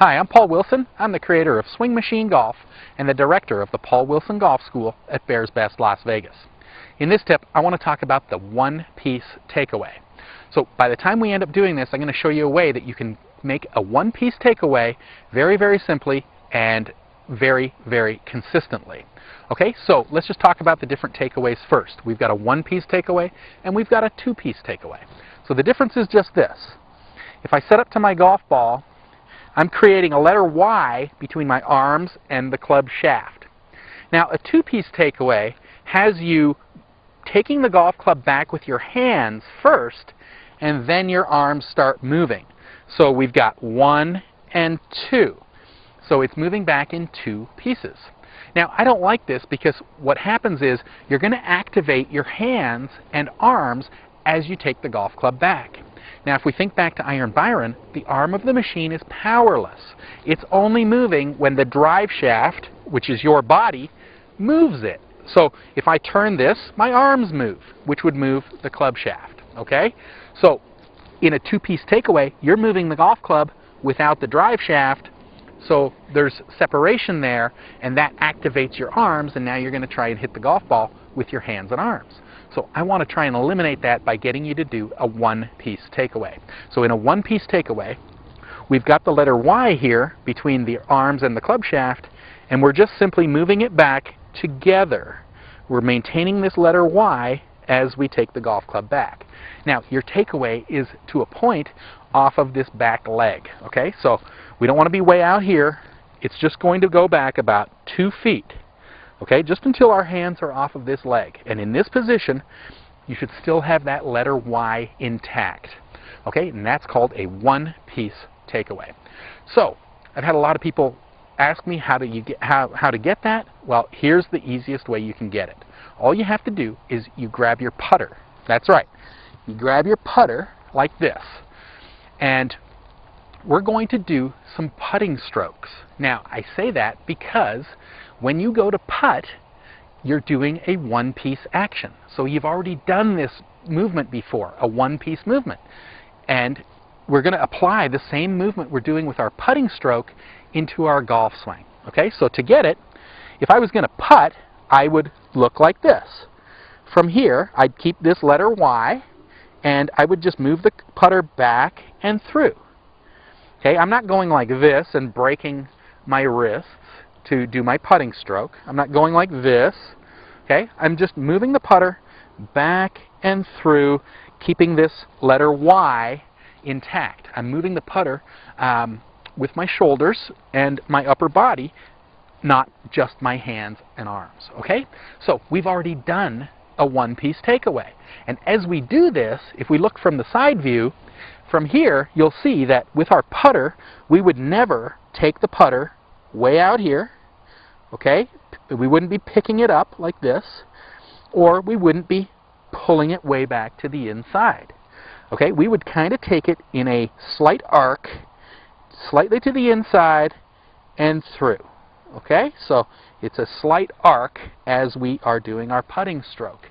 Hi, I'm Paul Wilson. I'm the creator of Swing Machine Golf and the director of the Paul Wilson Golf School at Bears Best Las Vegas. In this tip, I want to talk about the one-piece takeaway. So by the time we end up doing this, I'm going to show you a way that you can make a one-piece takeaway very, very simply and very, very consistently. Okay, so let's just talk about the different takeaways first. We've got a one-piece takeaway and we've got a two-piece takeaway. So the difference is just this. If I set up to my golf ball, I'm creating a letter Y between my arms and the club shaft. Now, a two-piece takeaway has you taking the golf club back with your hands first, and then your arms start moving. So we've got 1 and 2. So it's moving back in two pieces. Now, I don't like this because what happens is you're going to activate your hands and arms as you take the golf club back. Now, if we think back to Iron Byron, the arm of the machine is powerless. It's only moving when the drive shaft, which is your body, moves it. So if I turn this, my arms move, which would move the club shaft. Okay? So in a two-piece takeaway, you're moving the golf club without the drive shaft, so there's separation there, and that activates your arms, and now you're going to try and hit the golf ball with your hands and arms. So I want to try and eliminate that by getting you to do a one-piece takeaway. So in a one-piece takeaway, we've got the letter Y here between the arms and the club shaft, and we're just simply moving it back together. We're maintaining this letter Y as we take the golf club back. Now, your takeaway is to a point off of this back leg. Okay, so we don't want to be way out here. It's just going to go back about 2 feet. Okay, just until our hands are off of this leg. And in this position, you should still have that letter Y intact. Okay, and that's called a one-piece takeaway. So, I've had a lot of people ask me how to get that. Well, here's the easiest way you can get it. All you have to do is you grab your putter. That's right. You grab your putter like this. And we're going to do some putting strokes. Now, I say that because when you go to putt, you're doing a one-piece action. So you've already done this movement before, a one-piece movement. And we're going to apply the same movement we're doing with our putting stroke into our golf swing. Okay, so to get it, if I was going to putt, I would look like this. From here, I'd keep this letter Y, and I would just move the putter back and through. Okay, I'm not going like this and breaking my wrists to do my putting stroke. I'm not going like this. Okay, I'm just moving the putter back and through, keeping this letter Y intact. I'm moving the putter with my shoulders and my upper body, not just my hands and arms. Okay, so we've already done a one-piece takeaway. And as we do this, if we look from the side view, from here, you'll see that with our putter, we would never take the putter way out here, okay? We wouldn't be picking it up like this, or we wouldn't be pulling it way back to the inside. Okay, we would kind of take it in a slight arc, slightly to the inside and through. Okay, so it's a slight arc as we are doing our putting stroke.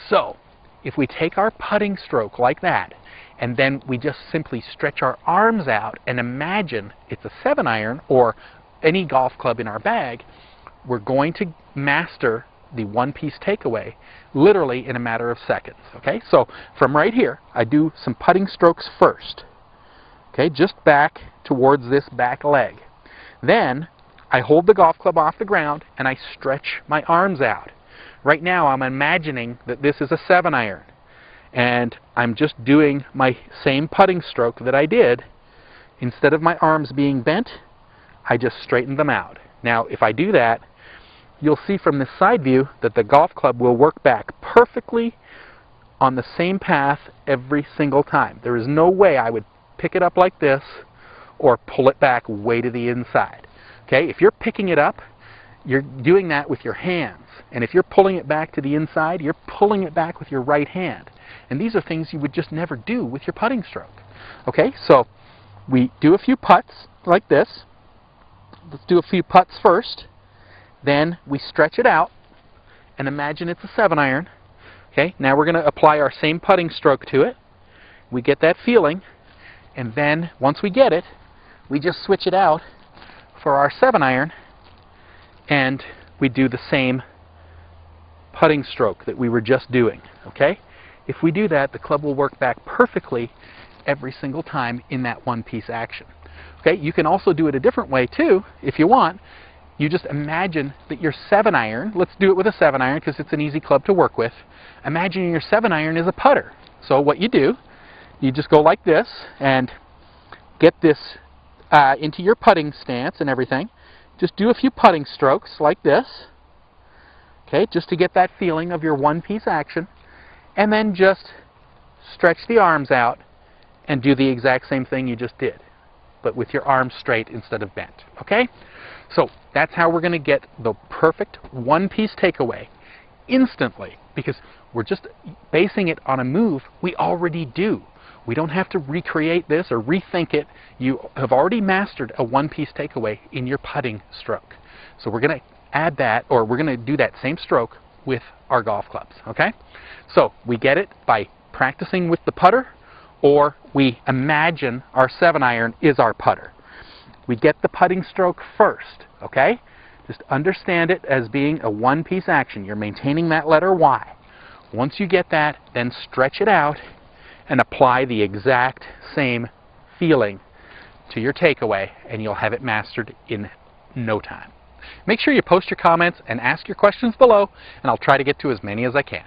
So, if we take our putting stroke like that, and then we just simply stretch our arms out and imagine it's a 7-iron or any golf club in our bag, we're going to master the one-piece takeaway literally in a matter of seconds. Okay, so from right here, I do some putting strokes first. Okay, just back towards this back leg. Then I hold the golf club off the ground and I stretch my arms out. Right now I'm imagining that this is a 7-iron. And I'm just doing my same putting stroke that I did. Instead of my arms being bent, I just straighten them out. Now, if I do that, you'll see from this side view that the golf club will work back perfectly on the same path every single time. There is no way I would pick it up like this or pull it back way to the inside. Okay, if you're picking it up, you're doing that with your hands. And if you're pulling it back to the inside, you're pulling it back with your right hand. And these are things you would just never do with your putting stroke. Okay, so we do a few putts like this. Let's do a few putts first. Then we stretch it out and imagine it's a 7-iron. Okay, now we're going to apply our same putting stroke to it. We get that feeling, and then once we get it, we just switch it out for our 7-iron, and we do the same putting stroke that we were just doing, okay? If we do that, the club will work back perfectly every single time in that one-piece action. Okay, you can also do it a different way too, if you want. You just imagine that your 7-iron, let's do it with a 7-iron because it's an easy club to work with. Imagine your 7-iron is a putter. So what you do, you just go like this and get this into your putting stance and everything. Just do a few putting strokes like this, okay, just to get that feeling of your one-piece action, and then just stretch the arms out and do the exact same thing you just did, but with your arms straight instead of bent, okay? So that's how we're going to get the perfect one-piece takeaway instantly, because we're just basing it on a move we already do. We don't have to recreate this or rethink it. You have already mastered a one-piece takeaway in your putting stroke. So we're going to add that, or we're going to do that same stroke with our golf clubs, okay? So we get it by practicing with the putter, or we imagine our 7-iron is our putter. We get the putting stroke first, okay? Just understand it as being a one-piece action. You're maintaining that letter Y. Once you get that, then stretch it out and apply the exact same feeling to your takeaway, and you'll have it mastered in no time. Make sure you post your comments and ask your questions below, and I'll try to get to as many as I can.